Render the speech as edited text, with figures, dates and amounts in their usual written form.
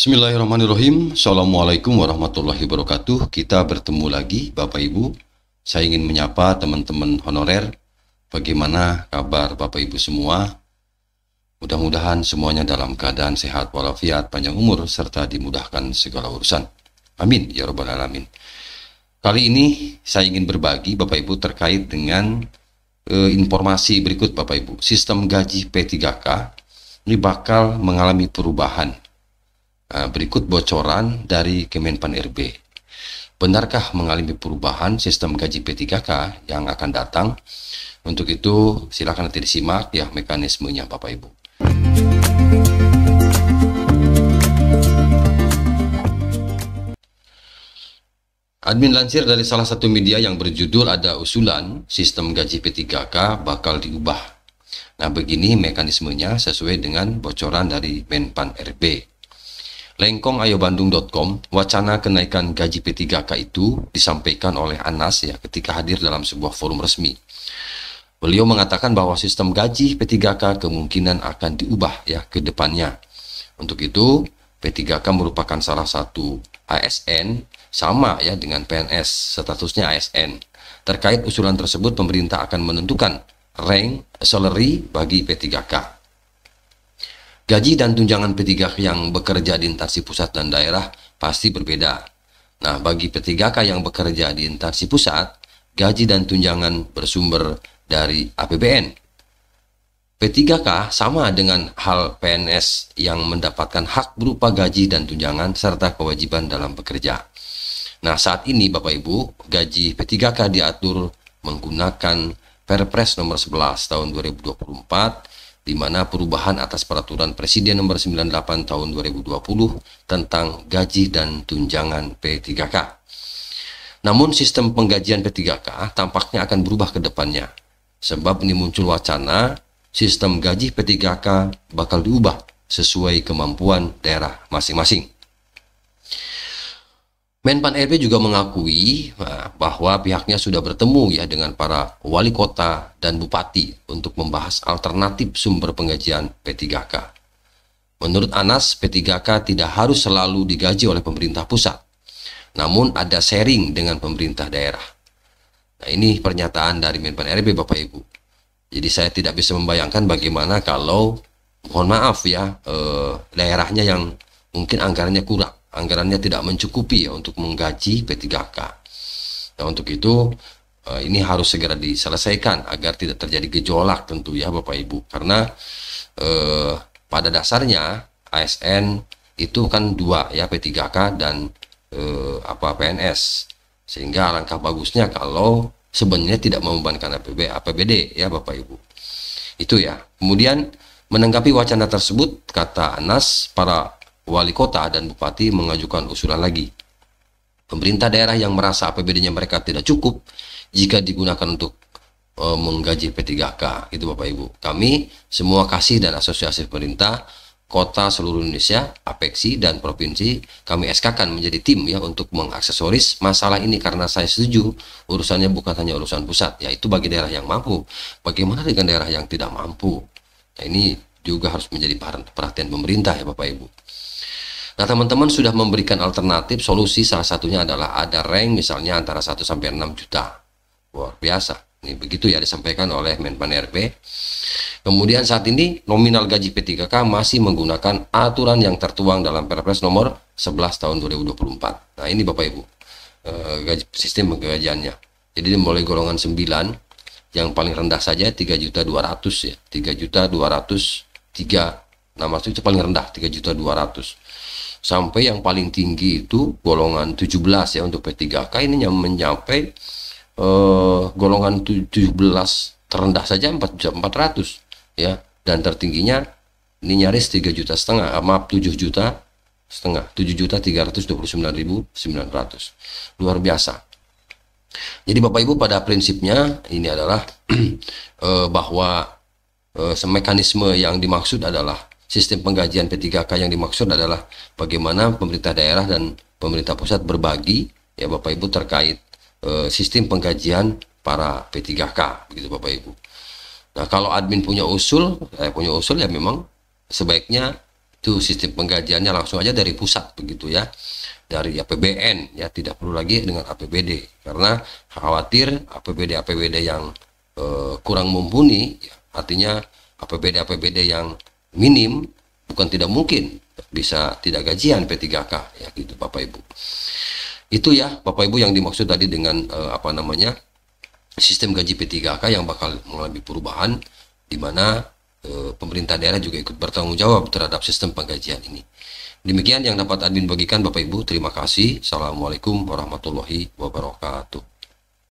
Bismillahirrahmanirrahim. Assalamualaikum warahmatullahi wabarakatuh. Kita bertemu lagi Bapak Ibu. Saya ingin menyapa teman-teman honorer. Bagaimana kabar Bapak Ibu semua? Mudah-mudahan semuanya dalam keadaan sehat walafiat, panjang umur, serta dimudahkan segala urusan. Amin ya rabbal alamin. Kali ini saya ingin berbagi Bapak Ibu terkait dengan informasi berikut Bapak Ibu. Sistem gaji P3K ini bakal mengalami perubahan. Berikut bocoran dari Kemenpan RB. Benarkah mengalami perubahan sistem gaji P3K yang akan datang? Untuk itu silakan nanti disimak ya mekanismenya Bapak Ibu. Admin lansir dari salah satu media yang berjudul ada usulan sistem gaji P3K bakal diubah. Nah, begini mekanismenya sesuai dengan bocoran dari Menpan RB. Lengkongayobandung.com, wacana kenaikan gaji P3K itu disampaikan oleh Anas ya ketika hadir dalam sebuah forum resmi. Beliau mengatakan bahwa sistem gaji P3K kemungkinan akan diubah ya ke depannya. Untuk itu, P3K merupakan salah satu ASN sama ya dengan PNS, statusnya ASN. Terkait usulan tersebut, pemerintah akan menentukan rank salary bagi P3K. Gaji dan tunjangan P3K yang bekerja di instansi pusat dan daerah pasti berbeda. Nah, bagi P3K yang bekerja di instansi pusat, gaji dan tunjangan bersumber dari APBN. P3K sama dengan hal PNS yang mendapatkan hak berupa gaji dan tunjangan serta kewajiban dalam bekerja. Nah, saat ini Bapak Ibu, gaji P3K diatur menggunakan Perpres nomor 11 tahun 2024, di mana perubahan atas peraturan Presiden nomor 98 tahun 2020 tentang gaji dan tunjangan P3K. Namun sistem penggajian P3K tampaknya akan berubah ke depannya. Sebab ini muncul wacana sistem gaji P3K bakal diubah sesuai kemampuan daerah masing-masing. Menpan RB juga mengakui bahwa pihaknya sudah bertemu ya dengan para wali kota dan bupati untuk membahas alternatif sumber penggajian P3K. Menurut Anas, P3K tidak harus selalu digaji oleh pemerintah pusat, namun ada sharing dengan pemerintah daerah. Nah, ini pernyataan dari Menpan RB Bapak Ibu. Jadi saya tidak bisa membayangkan bagaimana kalau, mohon maaf ya, daerahnya yang mungkin anggarannya kurang. Anggarannya tidak mencukupi ya untuk menggaji P3K. Nah, untuk itu ini harus segera diselesaikan agar tidak terjadi gejolak tentu ya Bapak Ibu. Karena pada dasarnya ASN itu kan dua ya, P3K dan PNS. Sehingga alangkah bagusnya kalau sebenarnya tidak membebankan APBD ya Bapak Ibu. Itu ya. Kemudian menanggapi wacana tersebut, kata Anas, para wali kota dan bupati mengajukan usulan lagi. Pemerintah daerah yang merasa APBD-nya mereka tidak cukup jika digunakan untuk menggaji P3K, itu Bapak Ibu. Kami semua kasih dan asosiasi pemerintah kota seluruh Indonesia, APEKSI dan provinsi, kami SK-kan menjadi tim ya untuk mengaksesoris masalah ini karena saya setuju urusannya bukan hanya urusan pusat, yaitu bagi daerah yang mampu. Bagaimana dengan daerah yang tidak mampu? Nah, ini juga harus menjadi perhatian pemerintah ya Bapak Ibu. Nah, teman-teman sudah memberikan alternatif solusi, salah satunya adalah ada rank misalnya antara 1 sampai 6 juta. Luar biasa. Ini begitu ya disampaikan oleh Menpan RB. Kemudian saat ini nominal gaji P3K masih menggunakan aturan yang tertuang dalam Perpres nomor 11 tahun 2024. Nah, ini Bapak Ibu, sistem penggajiannya. Jadi mulai golongan 9 yang paling rendah saja 3.200.000 ya. 3.203. Nah, maksudnya paling rendah 3.200.000. Sampai yang paling tinggi itu golongan 17 ya untuk P3K ini yang mencapai golongan 17 terendah saja 4.400.000 ya, dan tertingginya ini nyaris 3,5 juta, 7,329.900. Luar biasa. Jadi Bapak Ibu, pada prinsipnya ini adalah bahwa mekanisme yang dimaksud adalah sistem penggajian P3K yang dimaksud adalah bagaimana pemerintah daerah dan pemerintah pusat berbagi ya Bapak Ibu terkait sistem penggajian para P3K begitu Bapak Ibu. Nah, kalau admin punya usul, saya punya usul ya memang sebaiknya Itu sistem penggajiannya langsung aja dari pusat begitu ya, dari APBN ya, tidak perlu lagi dengan APBD, karena khawatir APBD yang kurang mumpuni ya, artinya APBD yang minim, bukan tidak mungkin bisa tidak gajian P3K ya gitu Bapak Ibu. Itu ya Bapak Ibu yang dimaksud tadi dengan sistem gaji P3K yang bakal mengalami perubahan, di mana pemerintah daerah juga ikut bertanggung jawab terhadap sistem penggajian ini. Demikian yang dapat admin bagikan Bapak Ibu. Terima kasih. Assalamualaikum warahmatullahi wabarakatuh.